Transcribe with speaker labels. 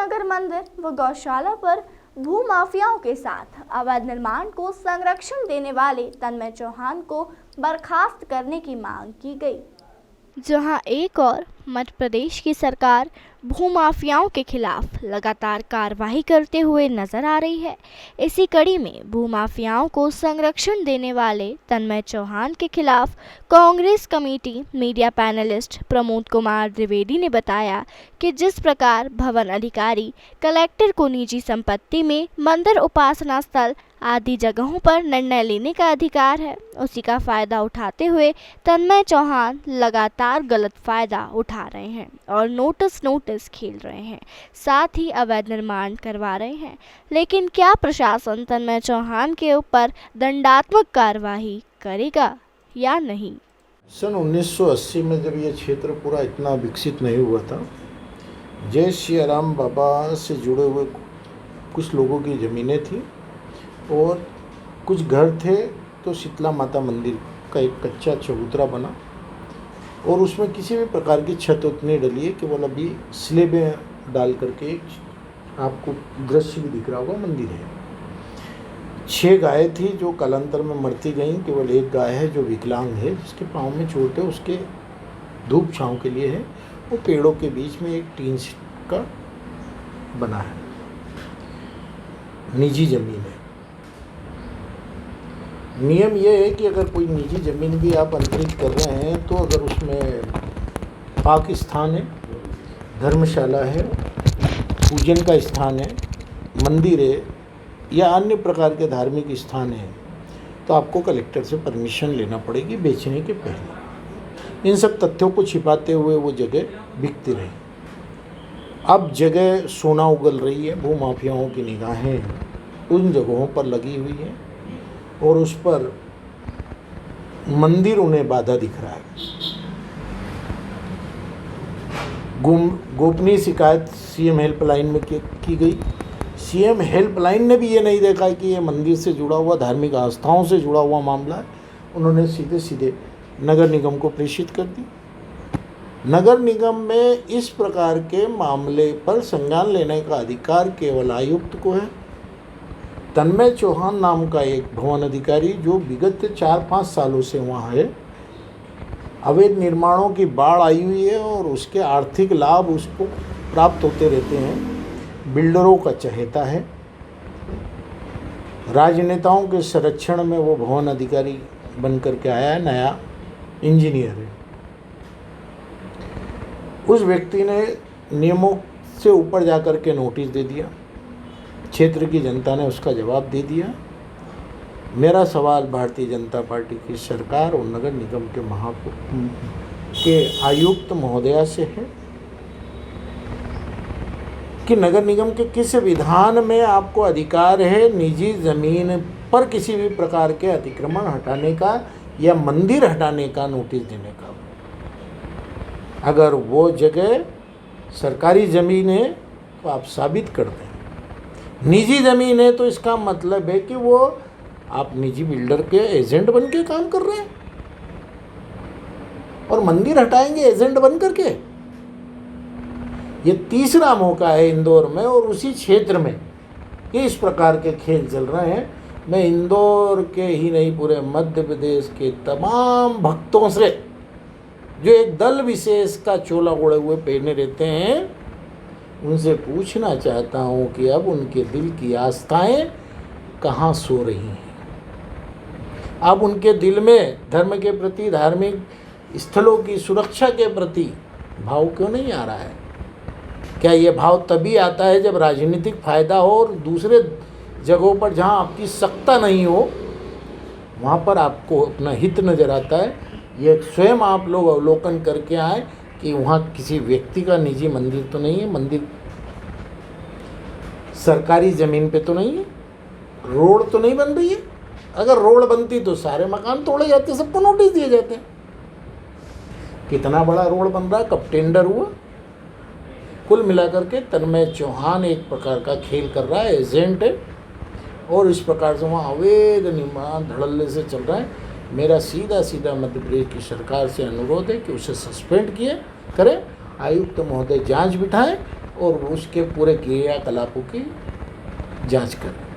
Speaker 1: नगर मंदिर व गौशाला पर भू माफियाओं के साथ अवैध निर्माण को संरक्षण देने वाले तन्मय चौहान को बर्खास्त करने की मांग की गई। जहां एक और मध्य प्रदेश की सरकार भूमाफियाओं के खिलाफ लगातार कार्रवाई करते हुए नजर आ रही है। इसी कड़ी में भूमाफियाओं को संरक्षण देने वाले तन्मय चौहान के खिलाफ Congress committee media panelist Pramod Kumar Dwivedi ने बताया कि जिस प्रकार भवन अधिकारी कलेक्टर को निजी संपत्ति में मंदिर, उपासना स्थल आदि जगहों पर निर्णय लेने का अधिकार है, उसी का फायदा उठाते हुए तन्मय चौहान लगातार गलत फायदा उठा रहे हैं और नोटिस खेल रहे हैं, साथ ही अवैध निर्माण करवा रहे हैं। लेकिन क्या प्रशासन तन्मय चौहान के ऊपर दंडात्मक कार्यवाही करेगा या नहीं?
Speaker 2: सन 1980 में जब ये क्षेत्र पूरा इतना विकसित नहीं हुआ था, जय श्री राम बाबा से जुड़े हुए कुछ लोगों की ज़मीनें थी और कुछ घर थे, तो शीतला माता मंदिर का एक कच्चा चबूतरा बना और उसमें किसी भी प्रकार की छत उतनी डली है केवल अभी स्लेबें डाल करके आपको दृश्य भी दिख रहा होगा, मंदिर है। 6 गायें थी जो कालांतर में मरती गईं, केवल एक गाय है जो विकलांग है, जिसके पाँव में चोट है, उसके धूप छाँव के लिए है। वो पेड़ों के बीच में एक टीन शेड का बना है, निजी ज़मीन है। नियम ये है कि अगर कोई निजी ज़मीन भी आप अंतरित कर रहे हैं तो अगर उसमें पाक स्थान है, धर्मशाला है, पूजन का स्थान है, मंदिर है या अन्य प्रकार के धार्मिक स्थान है, तो आपको कलेक्टर से परमिशन लेना पड़ेगी बेचने के पहले। इन सब तथ्यों को छिपाते हुए वो जगह बिकती रही। अब जगह सोना उगल रही है, भूमाफियाओं की निगाहें उन जगहों पर लगी हुई है और उस पर मंदिर उन्हें बाधा दिख रहा है। गोपनीय शिकायत सीएम हेल्पलाइन में की गई। सीएम हेल्पलाइन ने भी ये नहीं देखा कि ये मंदिर से जुड़ा हुआ, धार्मिक आस्थाओं से जुड़ा हुआ मामला है। उन्होंने सीधे सीधे नगर निगम को प्रेषित कर दी। नगर निगम में इस प्रकार के मामले पर संज्ञान लेने का अधिकार केवल आयुक्त को है। तन्मय चौहान नाम का एक भवन अधिकारी जो विगत 4-5 सालों से वहाँ है, अवैध निर्माणों की बाढ़ आई हुई है और उसके आर्थिक लाभ उसको प्राप्त होते रहते हैं। बिल्डरों का चहेता है, राजनेताओं के संरक्षण में वो भवन अधिकारी बन करके आया है, नया इंजीनियर है। उस व्यक्ति ने नियमों से ऊपर जाकर के नोटिस दे दिया, क्षेत्र की जनता ने उसका जवाब दे दिया। मेरा सवाल भारतीय जनता पार्टी की सरकार और नगर निगम के आयुक्त महोदया से है कि नगर निगम के किस विधान में आपको अधिकार है निजी ज़मीन पर किसी भी प्रकार के अतिक्रमण हटाने का या मंदिर हटाने का नोटिस देने का। अगर वो जगह सरकारी ज़मीन है तो आप साबित कर दें। निजी ज़मीन है तो इसका मतलब है कि वो आप निजी बिल्डर के एजेंट बन के काम कर रहे हैं और मंदिर हटाएंगे एजेंट बन करके। ये तीसरा मौका है इंदौर में और उसी क्षेत्र में कि इस प्रकार के खेल चल रहे हैं। मैं इंदौर के ही नहीं, पूरे मध्य प्रदेश के तमाम भक्तों से जो एक दल विशेष का चोला ओढ़े हुए पहने रहते हैं, उनसे पूछना चाहता हूँ कि अब उनके दिल की आस्थाएं कहाँ सो रही हैं। अब उनके दिल में धर्म के प्रति, धार्मिक स्थलों की सुरक्षा के प्रति भाव क्यों नहीं आ रहा है? क्या ये भाव तभी आता है जब राजनीतिक फायदा हो और दूसरे जगहों पर जहाँ आपकी सत्ता नहीं हो वहाँ पर आपको अपना हित नज़र आता है? ये स्वयं आप लोग अवलोकन करके आए कि वहाँ किसी व्यक्ति का निजी मंदिर तो नहीं है, मंदिर सरकारी ज़मीन पे तो नहीं है, रोड तो नहीं बन रही है। अगर रोड बनती तो सारे मकान तोड़े जाते, सबको नोटिस दिए जाते। कितना बड़ा रोड बन रहा है, कब टेंडर हुआ? कुल मिलाकर के तन्मय चौहान एक प्रकार का खेल कर रहा है, एजेंट है और इस प्रकार से वहाँ अवैध निर्माण धड़ल्ले से चल रहा है। मेरा सीधा मध्य प्रदेश की सरकार से अनुरोध है कि उसे सस्पेंड करें, आयुक्त महोदय जांच बिठाएं और उसके पूरे क्रियाकलापों की जांच करें।